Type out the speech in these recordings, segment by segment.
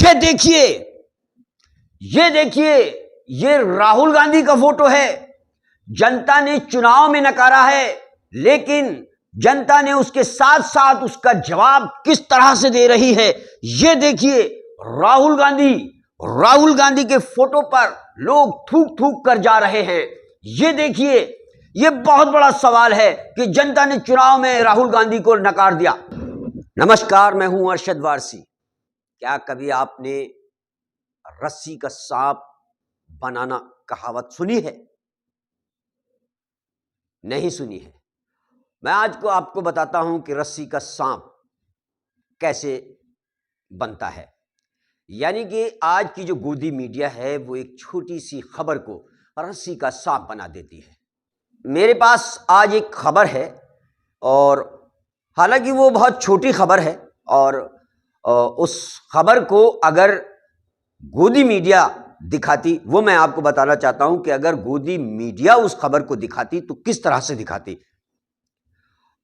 ये देखिए, ये देखिए, ये राहुल गांधी का फोटो है। जनता ने चुनाव में नकारा है, लेकिन जनता ने उसके साथ साथ उसका जवाब किस तरह से दे रही है। ये देखिए, राहुल गांधी के फोटो पर लोग थूक थूक कर जा रहे हैं। ये देखिए, ये बहुत बड़ा सवाल है कि जनता ने चुनाव में राहुल गांधी को नकार दिया। नमस्कार, मैं हूं अरशद वारसी। क्या कभी आपने रस्सी का सांप बनाना कहावत सुनी है? नहीं सुनी है। मैं आज को आपको बताता हूं कि रस्सी का सांप कैसे बनता है। यानी कि आज की जो गोदी मीडिया है वो एक छोटी सी खबर को रस्सी का सांप बना देती है। मेरे पास आज एक खबर है, और हालांकि वो बहुत छोटी खबर है, और उस खबर को अगर गोदी मीडिया दिखाती, वो मैं आपको बताना चाहता हूं कि अगर गोदी मीडिया उस खबर को दिखाती तो किस तरह से दिखाती।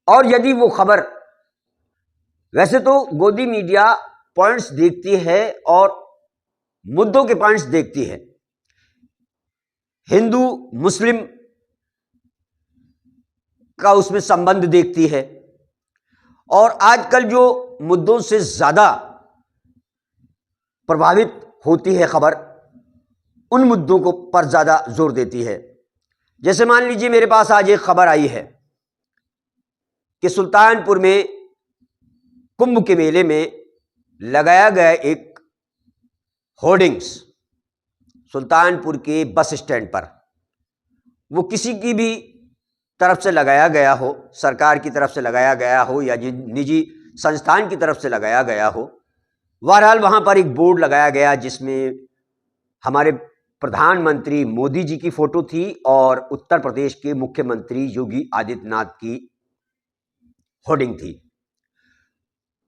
और यदि वो खबर, वैसे तो गोदी मीडिया पॉइंट्स देखती है और मुद्दों के पॉइंट्स देखती है, हिंदू मुस्लिम का उसमें संबंध देखती है, और आजकल जो मुद्दों से ज्यादा प्रभावित होती है खबर, उन मुद्दों को पर ज्यादा जोर देती है। जैसे मान लीजिए मेरे पास आज एक खबर आई है कि सुल्तानपुर में कुंभ के मेले में लगाया गया एक होर्डिंग्स सुल्तानपुर के बस स्टैंड पर, वो किसी की भी तरफ से लगाया गया हो, सरकार की तरफ से लगाया गया हो या निजी संस्थान की तरफ से लगाया गया हो, बहरहाल वहां पर एक बोर्ड लगाया गया जिसमें हमारे प्रधानमंत्री मोदी जी की फोटो थी और उत्तर प्रदेश के मुख्यमंत्री योगी आदित्यनाथ की होर्डिंग थी।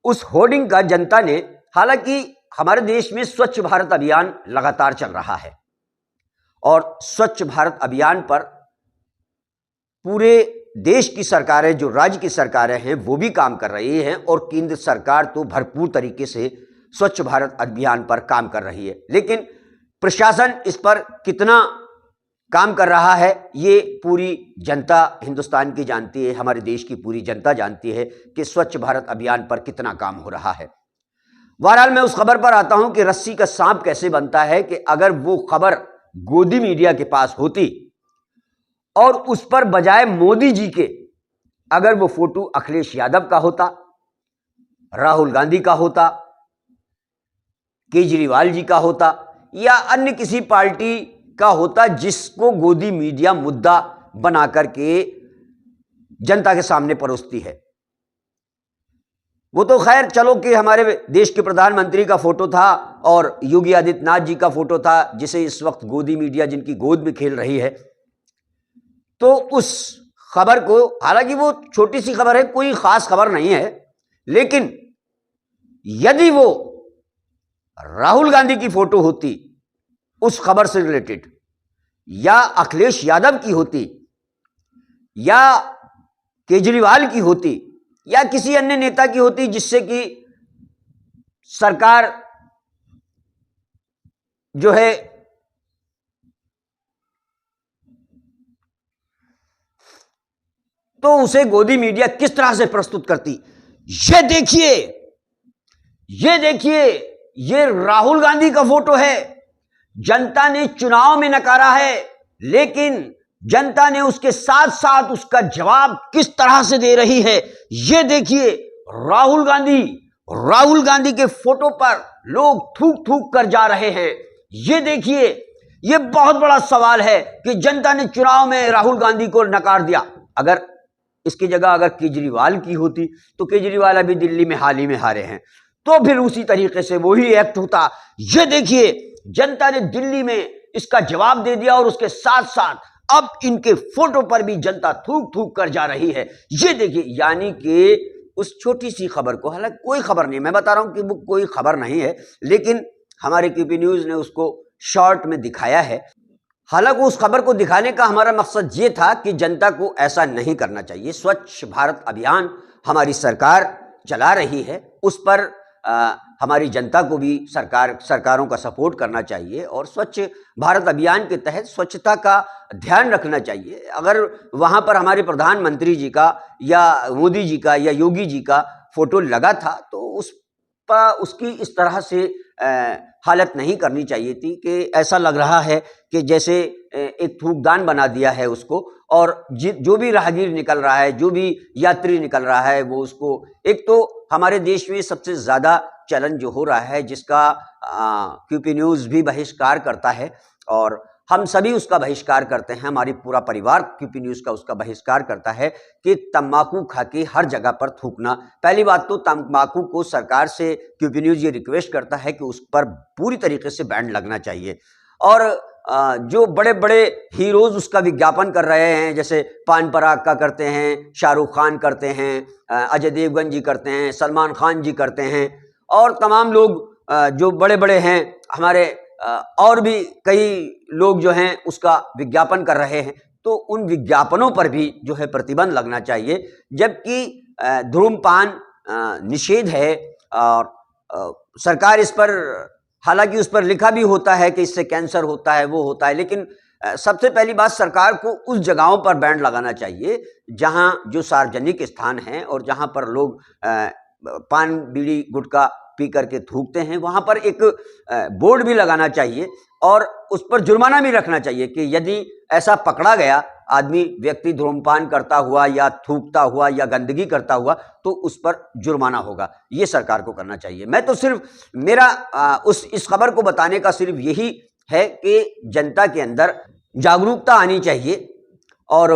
उस होर्डिंग का जनता ने, हालांकि हमारे देश में स्वच्छ भारत अभियान लगातार चल रहा है, और स्वच्छ भारत अभियान पर पूरे देश की सरकारें, जो राज्य की सरकारें हैं, वो भी काम कर रही हैं, और केंद्र सरकार तो भरपूर तरीके से स्वच्छ भारत अभियान पर काम कर रही है। लेकिन प्रशासन इस पर कितना काम कर रहा है, ये पूरी जनता हिंदुस्तान की जानती है, हमारे देश की पूरी जनता जानती है कि स्वच्छ भारत अभियान पर कितना काम हो रहा है। बहरहाल मैं उस खबर पर आता हूं कि रस्सी का सांप कैसे बनता है, कि अगर वो खबर गोदी मीडिया के पास होती और उस पर बजाय मोदी जी के अगर वो फोटो अखिलेश यादव का होता, राहुल गांधी का होता, केजरीवाल जी का होता, या अन्य किसी पार्टी का होता जिसको गोदी मीडिया मुद्दा बना करके जनता के सामने परोसती है। वो तो खैर चलो कि हमारे देश के प्रधानमंत्री का फोटो था और योगी आदित्यनाथ जी का फोटो था, जिसे इस वक्त गोदी मीडिया जिनकी गोद में खेल रही है, तो उस खबर को, हालांकि वो छोटी सी खबर है, कोई खास खबर नहीं है, लेकिन यदि वो राहुल गांधी की फोटो होती उस खबर से रिलेटेड, या अखिलेश यादव की होती, या केजरीवाल की होती, या किसी अन्य नेता की होती जिससे कि सरकार जो है तो उसे गोदी मीडिया किस तरह से प्रस्तुत करती। ये देखिए, ये देखिए, ये राहुल गांधी का फोटो है। जनता ने चुनाव में नकारा है, लेकिन जनता ने उसके साथ साथ उसका जवाब किस तरह से दे रही है। ये देखिए, राहुल गांधी के फोटो पर लोग थूक थूक कर जा रहे हैं। ये देखिए, ये बहुत बड़ा सवाल है कि जनता ने चुनाव में राहुल गांधी को नकार दिया। अगर इसकी जगह अगर केजरीवाल की होती, तो केजरीवाल अभी दिल्ली में हाल ही में हारे हैं, तो फिर उसी तरीके से वही एक्ट होता। ये देखिए, जनता ने दिल्ली में इसका जवाब दे दिया, और उसके साथ साथ अब इनके फोटो पर भी जनता थूक थूक कर जा रही है। ये देखिए, यानी कि उस छोटी सी खबर को, हालांकि कोई खबर नहीं, मैं बता रहा हूं कि वो कोई खबर नहीं है, लेकिन हमारे क्यूपी न्यूज ने उसको शॉर्ट में दिखाया है। हालांकि उस खबर को दिखाने का हमारा मकसद ये था कि जनता को ऐसा नहीं करना चाहिए। स्वच्छ भारत अभियान हमारी सरकार चला रही है, उस पर हमारी जनता को भी सरकारों का सपोर्ट करना चाहिए और स्वच्छ भारत अभियान के तहत स्वच्छता का ध्यान रखना चाहिए। अगर वहाँ पर हमारे प्रधानमंत्री जी का या मोदी जी का या योगी जी का फोटो लगा था तो उसकी इस तरह से हालत नहीं करनी चाहिए थी कि ऐसा लग रहा है कि जैसे एक थूकदान बना दिया है उसको, और जो भी राहगीर निकल रहा है, जो भी यात्री निकल रहा है, वो उसको, एक तो हमारे देश में सबसे ज़्यादा चलन जो हो रहा है जिसका क्यूपी न्यूज़ भी बहिष्कार करता है और हम सभी उसका बहिष्कार करते हैं, हमारी पूरा परिवार क्यूपी न्यूज़ का उसका बहिष्कार करता है कि तंबाकू खा के हर जगह पर थूकना। पहली बात तो तंबाकू को सरकार से क्यूपी न्यूज़ ये रिक्वेस्ट करता है कि उस पर पूरी तरीके से बैन लगना चाहिए। और जो बड़े बड़े हीरोज़ उसका विज्ञापन कर रहे हैं, जैसे पान पराग का करते हैं, शाहरुख खान करते हैं, अजय देवगन जी करते हैं, सलमान खान जी करते हैं और तमाम लोग जो बड़े बड़े हैं हमारे और भी कई लोग जो हैं उसका विज्ञापन कर रहे हैं, तो उन विज्ञापनों पर भी जो है प्रतिबंध लगना चाहिए। जबकि धूम्रपान निषेध है और सरकार इस पर, हालांकि उस पर लिखा भी होता है कि इससे कैंसर होता है, वो होता है, लेकिन सबसे पहली बात सरकार को उस जगहों पर बैन लगाना चाहिए जहां जो सार्वजनिक स्थान हैं और जहां पर लोग पान बीड़ी गुटखा पी करके थूकते हैं, वहां पर एक बोर्ड भी लगाना चाहिए और उस पर जुर्माना भी रखना चाहिए कि यदि ऐसा पकड़ा गया आदमी, व्यक्ति धूम्रपान करता हुआ या थूकता हुआ या गंदगी करता हुआ, तो उस पर जुर्माना होगा। ये सरकार को करना चाहिए। मैं तो सिर्फ मेरा इस खबर को बताने का सिर्फ यही है कि जनता के अंदर जागरूकता आनी चाहिए और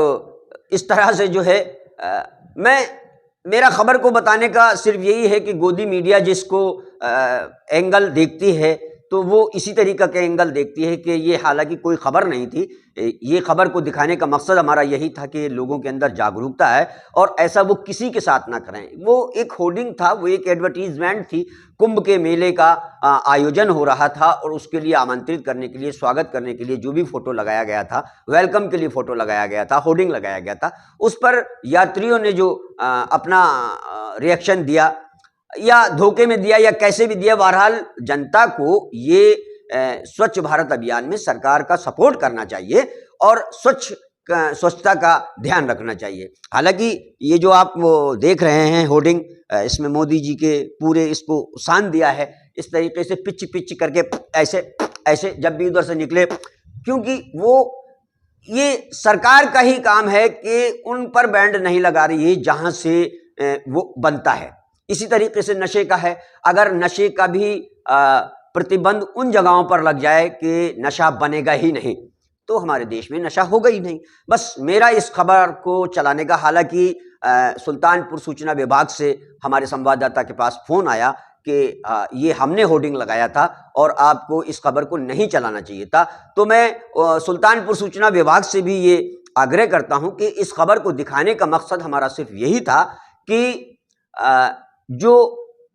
इस तरह से जो है मेरा खबर को बताने का सिर्फ यही है कि गोदी मीडिया जिसको एंगल देखती है तो वो इसी तरीका के एंगल देखती है कि ये हालांकि कोई खबर नहीं थी, ये खबर को दिखाने का मकसद हमारा यही था कि लोगों के अंदर जागरूकता है और ऐसा वो किसी के साथ ना करें। वो एक होर्डिंग था, वो एक एडवर्टीजमेंट थी, कुंभ के मेले का आयोजन हो रहा था और उसके लिए आमंत्रित करने के लिए, स्वागत करने के लिए जो भी फोटो लगाया गया था, वेलकम के लिए फोटो लगाया गया था, होर्डिंग लगाया गया था, उस पर यात्रियों ने जो अपना रिएक्शन दिया या धोखे में दिया या कैसे भी दिया, बहरहाल जनता को ये स्वच्छ भारत अभियान में सरकार का सपोर्ट करना चाहिए और स्वच्छता का ध्यान रखना चाहिए। हालांकि ये जो आप वो देख रहे हैं होर्डिंग, इसमें मोदी जी के पूरे इसको शान दिया है, इस तरीके से पिच पिच करके ऐसे ऐसे जब भी उधर से निकले, क्योंकि वो ये सरकार का ही काम है कि उन पर बैंड नहीं लगा रही है जहां से वो बनता है। इसी तरीके से नशे का है, अगर नशे का भी प्रतिबंध उन जगहों पर लग जाए कि नशा बनेगा ही नहीं तो हमारे देश में नशा होगा ही नहीं। बस मेरा इस खबर को चलाने का, हालांकि सुल्तानपुर सूचना विभाग से हमारे संवाददाता के पास फोन आया कि ये हमने होर्डिंग लगाया था और आपको इस खबर को नहीं चलाना चाहिए था, तो मैं सुल्तानपुर सूचना विभाग से भी ये आग्रह करता हूं कि इस खबर को दिखाने का मकसद हमारा सिर्फ यही था कि जो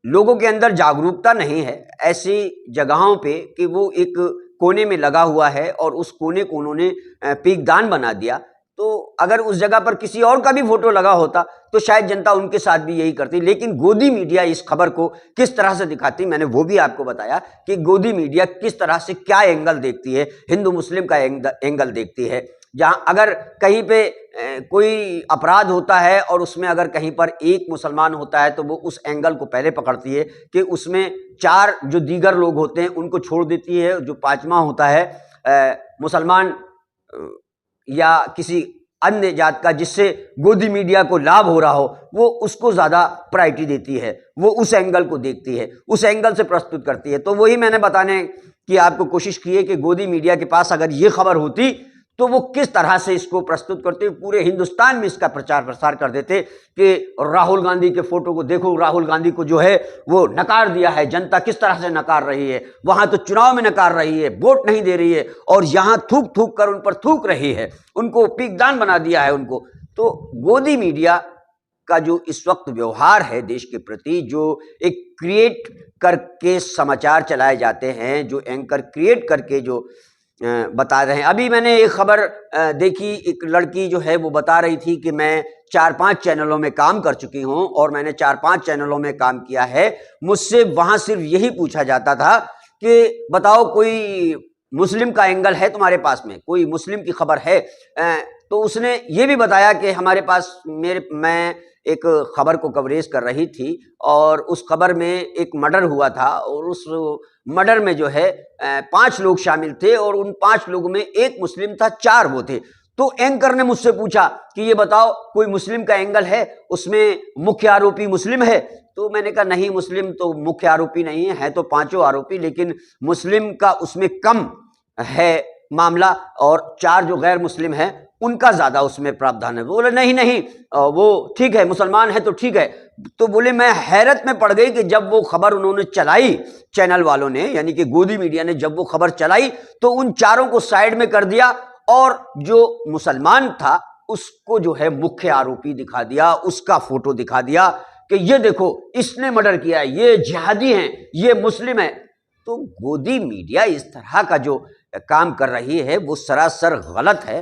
लोगों के अंदर जागरूकता नहीं है ऐसी जगहों पे कि वो एक कोने में लगा हुआ है और उस कोने को उन्होंने पीकदान बना दिया, तो अगर उस जगह पर किसी और का भी फोटो लगा होता तो शायद जनता उनके साथ भी यही करती। लेकिन गोदी मीडिया इस खबर को किस तरह से दिखाती, मैंने वो भी आपको बताया कि गोदी मीडिया किस तरह से क्या एंगल देखती है, हिंदू मुस्लिम का एंगल देखती है। जहां अगर कहीं पे कोई अपराध होता है और उसमें अगर कहीं पर एक मुसलमान होता है तो वो उस एंगल को पहले पकड़ती है कि उसमें 4 जो दीगर लोग होते हैं उनको छोड़ देती है, जो 5वां होता है मुसलमान या किसी अन्य जात का जिससे गोदी मीडिया को लाभ हो रहा हो, वो उसको ज़्यादा प्रायोरिटी देती है, वो उस एंगल को देखती है, उस एंगल से प्रस्तुत करती है। तो वही मैंने बताने की आपको कोशिश की है कि गोदी मीडिया के पास अगर ये खबर होती तो वो किस तरह से इसको प्रस्तुत करते, पूरे हिंदुस्तान में इसका प्रचार प्रसार कर देते कि राहुल गांधी के फोटो को देखो, राहुल गांधी को जो है वो नकार दिया है, जनता किस तरह से नकार रही है, वहां तो चुनाव में नकार रही है, वोट नहीं दे रही है और यहां थूक थूक कर उन पर थूक रही है, उनको पीकदान बना दिया है उनको। तो गोदी मीडिया का जो इस वक्त व्यवहार है देश के प्रति, जो एक क्रिएट करके समाचार चलाए जाते हैं, जो एंकर क्रिएट करके जो बता रहे हैं। अभी मैंने एक खबर देखी, एक लड़की जो है वो बता रही थी कि मैं 4-5 चैनलों में काम कर चुकी हूं और मैंने 4-5 चैनलों में काम किया है। मुझसे वहां सिर्फ यही पूछा जाता था कि बताओ कोई मुस्लिम का एंगल है तुम्हारे पास में, कोई मुस्लिम की खबर है। तो उसने ये भी बताया कि हमारे पास मैं एक खबर को कवरेज कर रही थी और उस खबर में एक मर्डर हुआ था और उस मर्डर में जो है 5 लोग शामिल थे और उन 5 लोगों में एक मुस्लिम था, 4 वो थे। तो एंकर ने मुझसे पूछा कि ये बताओ कोई मुस्लिम का एंगल है, उसमें मुख्य आरोपी मुस्लिम है। तो मैंने कहा नहीं, मुस्लिम तो मुख्य आरोपी नहीं है तो 5 आरोपी, लेकिन मुस्लिम का उसमें कम है मामला और 4 जो गैर मुस्लिम है उनका ज्यादा उसमें प्रावधान है। बोले नहीं नहीं वो ठीक है, मुसलमान है तो ठीक है। तो बोले मैं हैरत में पड़ गई कि जब वो खबर उन्होंने चलाई, चैनल वालों ने यानी कि गोदी मीडिया ने जब वो खबर चलाई तो उन 4 को साइड में कर दिया और जो मुसलमान था उसको जो है मुख्य आरोपी दिखा दिया, उसका फोटो दिखा दिया कि ये देखो इसने मर्डर किया है, ये जिहादी हैं, ये मुस्लिम है। तो गोदी मीडिया इस तरह का जो काम कर रही है वो सरासर गलत है।